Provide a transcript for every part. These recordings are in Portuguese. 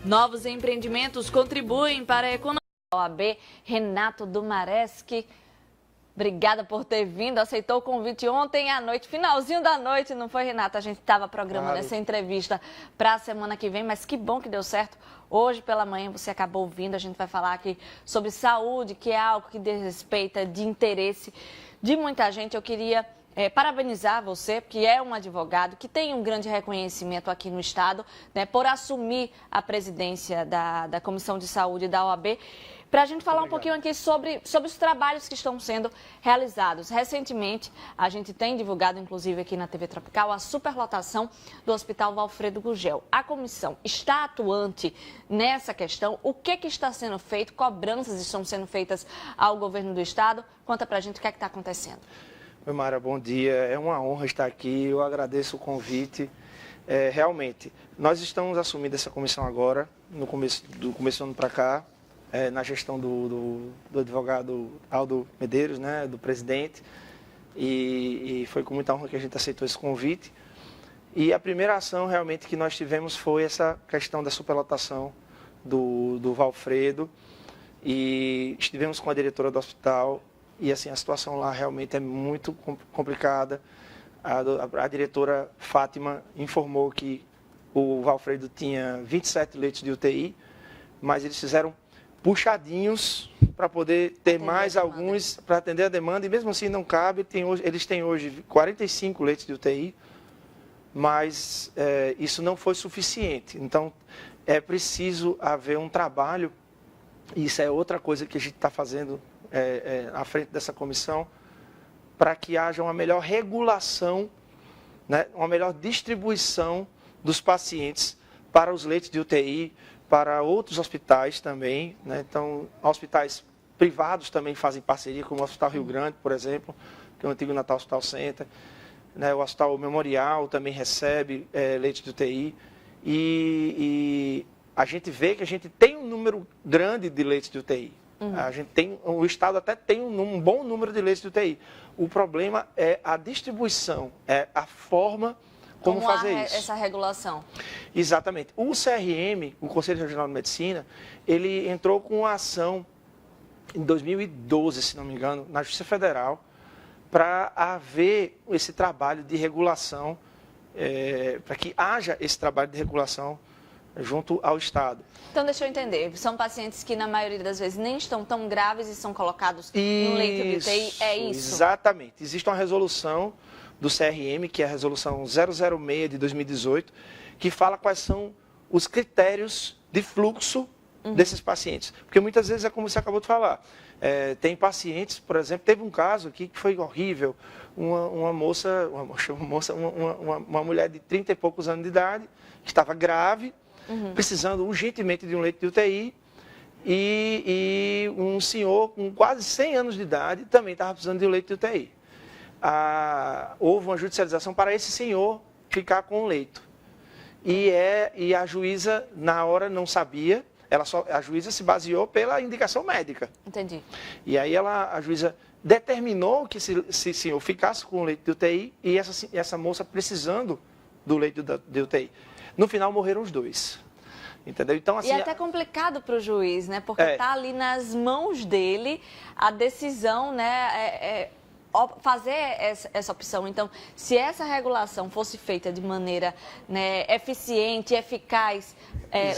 Novos empreendimentos contribuem para a economia. OAB, Renato Dumareschi, obrigada por ter vindo, aceitou o convite ontem à noite, finalzinho da noite, não foi, Renato? A gente estava programando essa entrevista para a semana que vem, mas que bom que deu certo. Hoje pela manhã você acabou vindo, a gente vai falar aqui sobre saúde, que é algo que diz respeito de interesse de muita gente. Eu queria parabenizar você, que é um advogado, que tem um grande reconhecimento aqui no Estado, né, por assumir a presidência da Comissão de Saúde da OAB, para a gente falar um pouquinho aqui sobre os trabalhos que estão sendo realizados. Recentemente, a gente tem divulgado, inclusive aqui na TV Tropical, a superlotação do Hospital Valfredo Gugel. A comissão está atuante nessa questão? O que está sendo feito? Cobranças estão sendo feitas ao governo do Estado? Conta para a gente o que está acontecendo. Oi, Mara, bom dia. É uma honra estar aqui. Eu agradeço o convite. Realmente, nós estamos assumindo essa comissão agora, do começo do ano para cá, na gestão do advogado Aldo Medeiros, né, do presidente. E foi com muita honra que a gente aceitou esse convite. E a primeira ação realmente que nós tivemos foi essa questão da superlotação do Valfredo. E estivemos com a diretora do hospital. E assim, a situação lá realmente é muito complicada. A diretora Fátima informou que o Valfredo tinha 27 leitos de UTI, mas eles fizeram puxadinhos para poder ter mais alguns, para atender a demanda, e mesmo assim não cabe. Eles têm hoje 45 leitos de UTI, mas isso não foi suficiente. Então, é preciso haver um trabalho, e isso é outra coisa que a gente está fazendo à frente dessa comissão, para que haja uma melhor regulação, né, uma melhor distribuição dos pacientes para os leitos de UTI, para outros hospitais também, né? Então, hospitais privados também fazem parceria, como o Hospital Rio Grande, por exemplo, que é o antigo Natal Hospital Center, né? O Hospital Memorial também recebe leitos de UTI, e a gente vê que a gente tem um número grande de leitos de UTI. O Estado até tem um bom número de leitos de UTI. O problema é a distribuição, é a forma como fazer isso. Essa regulação? Exatamente. O CRM, o Conselho Regional de Medicina, ele entrou com uma ação em 2012, se não me engano, na Justiça Federal, para haver esse trabalho de regulação, para que haja esse trabalho de regulação junto ao Estado. Então, deixa eu entender, são pacientes que na maioria das vezes nem estão tão graves e são colocados no leito de UTI, é isso? Exatamente. Existe uma resolução do CRM, que é a resolução 006 de 2018, que fala quais são os critérios de fluxo desses pacientes. Porque muitas vezes é como você acabou de falar, tem pacientes, por exemplo, teve um caso aqui que foi horrível, uma mulher de 30 e poucos anos de idade, que estava grave, precisando urgentemente de um leito de UTI, e um senhor com quase 100 anos de idade também estava precisando de um leito de UTI. Houve uma judicialização para esse senhor ficar com o leito. E a juíza, na hora, não sabia, a juíza se baseou pela indicação médica. Entendi. E aí a juíza determinou que esse senhor ficasse com o leito de UTI e essa moça precisando do leito de UTI. No final, morreram os dois. Entendeu? Então, assim, e é até complicado para o juiz, né? Porque está ali nas mãos dele a decisão, né? Fazer essa opção. Então, se essa regulação fosse feita de maneira, né, eficiente, eficaz,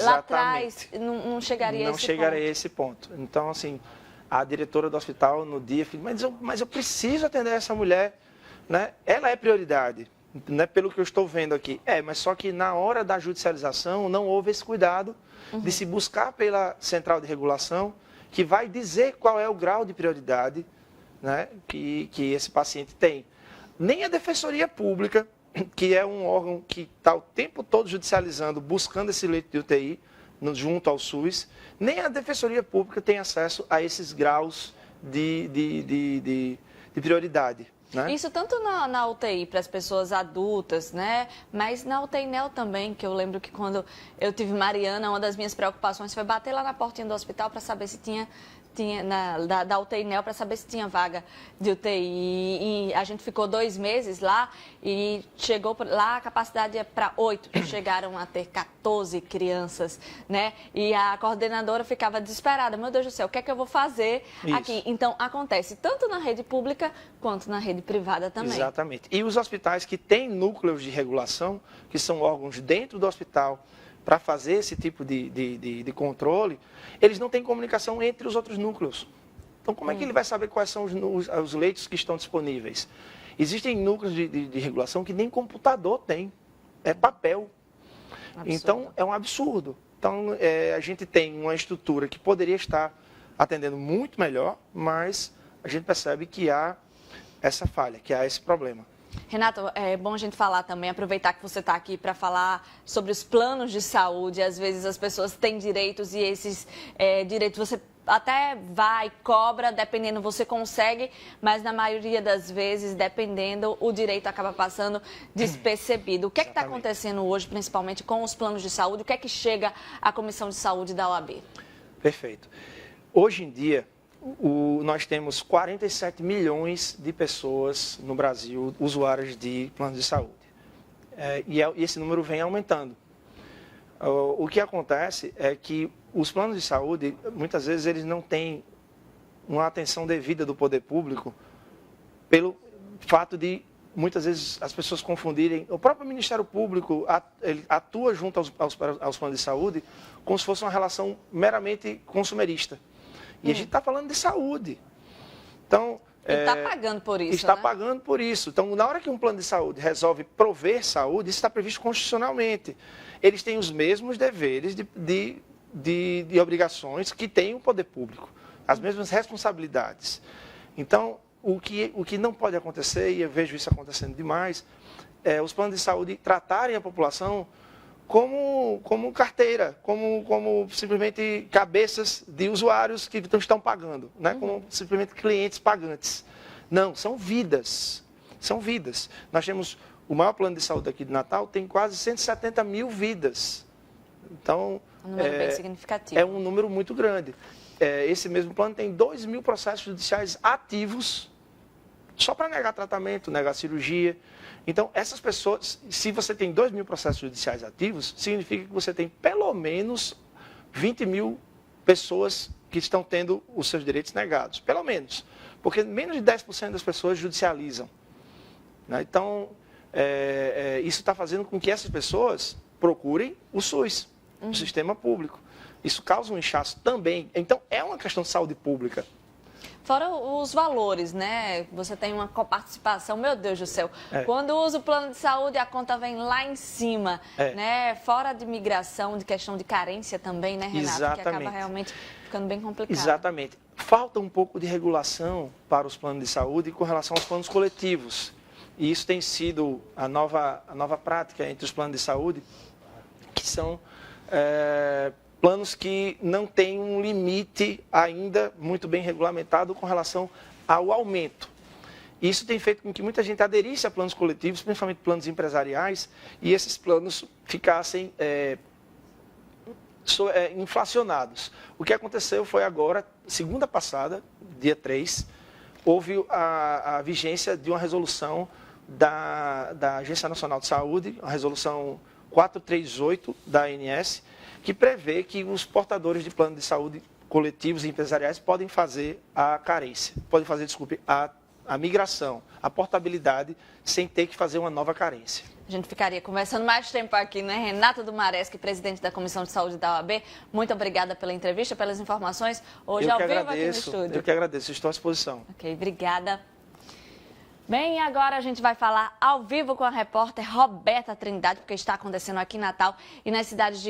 lá atrás não chegaria a esse ponto. Não chegaria a esse ponto. Então, assim, a diretora do hospital no dia, mas eu preciso atender essa mulher, né? Ela é prioridade. Né, pelo que eu estou vendo aqui. Mas só que na hora da judicialização não houve esse cuidado de se buscar pela central de regulação, que vai dizer qual é o grau de prioridade, né, que esse paciente tem. Nem a Defensoria Pública, que é um órgão que está o tempo todo judicializando, buscando esse leito de UTI junto ao SUS, nem a Defensoria Pública tem acesso a esses graus de prioridade. Né? Isso tanto na UTI para as pessoas adultas, né? Mas na UTI NEO também, que eu lembro que quando eu tive Mariana, uma das minhas preocupações foi bater lá na portinha do hospital para saber se tinha tinha da UTI Neo para saber se tinha vaga de UTI. E a gente ficou 2 meses lá e chegou lá, a capacidade é para 8, e chegaram a ter 14 crianças, né? E a coordenadora ficava desesperada. Meu Deus do céu, o que é que eu vou fazer aqui? Então, acontece tanto na rede pública quanto na rede privada também. Exatamente. E os hospitais que têm núcleos de regulação, que são órgãos dentro do hospital, para fazer esse tipo de controle, eles não têm comunicação entre os outros núcleos. Então, como é que ele vai saber quais são os leitos que estão disponíveis? Existem núcleos de regulação que nem computador tem, é papel. Absurdo. Então, é um absurdo. Então, a gente tem uma estrutura que poderia estar atendendo muito melhor, mas a gente percebe que há essa falha, que há esse problema. Renato, é bom a gente falar também, aproveitar que você está aqui para falar sobre os planos de saúde. Às vezes as pessoas têm direitos e esses direitos você até vai, cobra, dependendo você consegue, mas na maioria das vezes, dependendo, o direito acaba passando despercebido. O que é que está acontecendo hoje, principalmente com os planos de saúde? O que é que chega à Comissão de Saúde da OAB? Perfeito. Hoje em dia, nós temos 47 milhões de pessoas no Brasil usuárias de planos de saúde. E esse número vem aumentando. O que acontece é que os planos de saúde, muitas vezes, eles não têm uma atenção devida do poder público pelo fato de, muitas vezes, as pessoas confundirem. O próprio Ministério Público ele atua junto aos planos de saúde como se fosse uma relação meramente consumerista. E a gente está falando de saúde. Então, está pagando por isso, Está né? pagando por isso. Então, na hora que um plano de saúde resolve prover saúde, isso está previsto constitucionalmente. Eles têm os mesmos deveres de obrigações que tem o poder público. As mesmas responsabilidades. Então, o que não pode acontecer, e eu vejo isso acontecendo demais, é os planos de saúde tratarem a população como carteira, como simplesmente cabeças de usuários que estão pagando, né? Como simplesmente clientes pagantes. Não, são vidas. São vidas. Nós temos o maior plano de saúde aqui de Natal, tem quase 170 mil vidas. Então, um número bem significativo. É um número muito grande. Esse mesmo plano tem 2 mil processos judiciais ativos só para negar tratamento, negar cirurgia. Então, essas pessoas, se você tem 2 mil processos judiciais ativos, significa que você tem pelo menos 20 mil pessoas que estão tendo os seus direitos negados. Pelo menos. Porque menos de 10% das pessoas judicializam. Né? Então, isso está fazendo com que essas pessoas procurem o SUS, o sistema público. Isso causa um inchaço também. Então, é uma questão de saúde pública. Fora os valores, né? Você tem uma coparticipação, meu Deus do céu. Quando usa o plano de saúde, a conta vem lá em cima, né? Fora de migração, de questão de carência também, né, Renato? Exatamente. Que acaba realmente ficando bem complicado. Exatamente. Falta um pouco de regulação para os planos de saúde com relação aos planos coletivos. E isso tem sido a nova prática entre os planos de saúde, que são planos que não têm um limite ainda muito bem regulamentado com relação ao aumento. Isso tem feito com que muita gente aderisse a planos coletivos, principalmente planos empresariais, e esses planos ficassem inflacionados. O que aconteceu foi agora, segunda passada, dia 3, houve a vigência de uma resolução da Agência Nacional de Saúde, a resolução 438 da ANS, que prevê que os portadores de plano de saúde coletivos e empresariais podem fazer a carência, a migração, a portabilidade, sem ter que fazer uma nova carência. A gente ficaria conversando mais tempo aqui, né? Renato Dumareschi, presidente da Comissão de Saúde da OAB, muito obrigada pela entrevista, pelas informações. Hoje ao vivo aqui no estúdio. Eu que agradeço, estou à disposição. Ok, obrigada. Bem, agora a gente vai falar ao vivo com a repórter Roberta Trindade, porque está acontecendo aqui em Natal e nas cidades de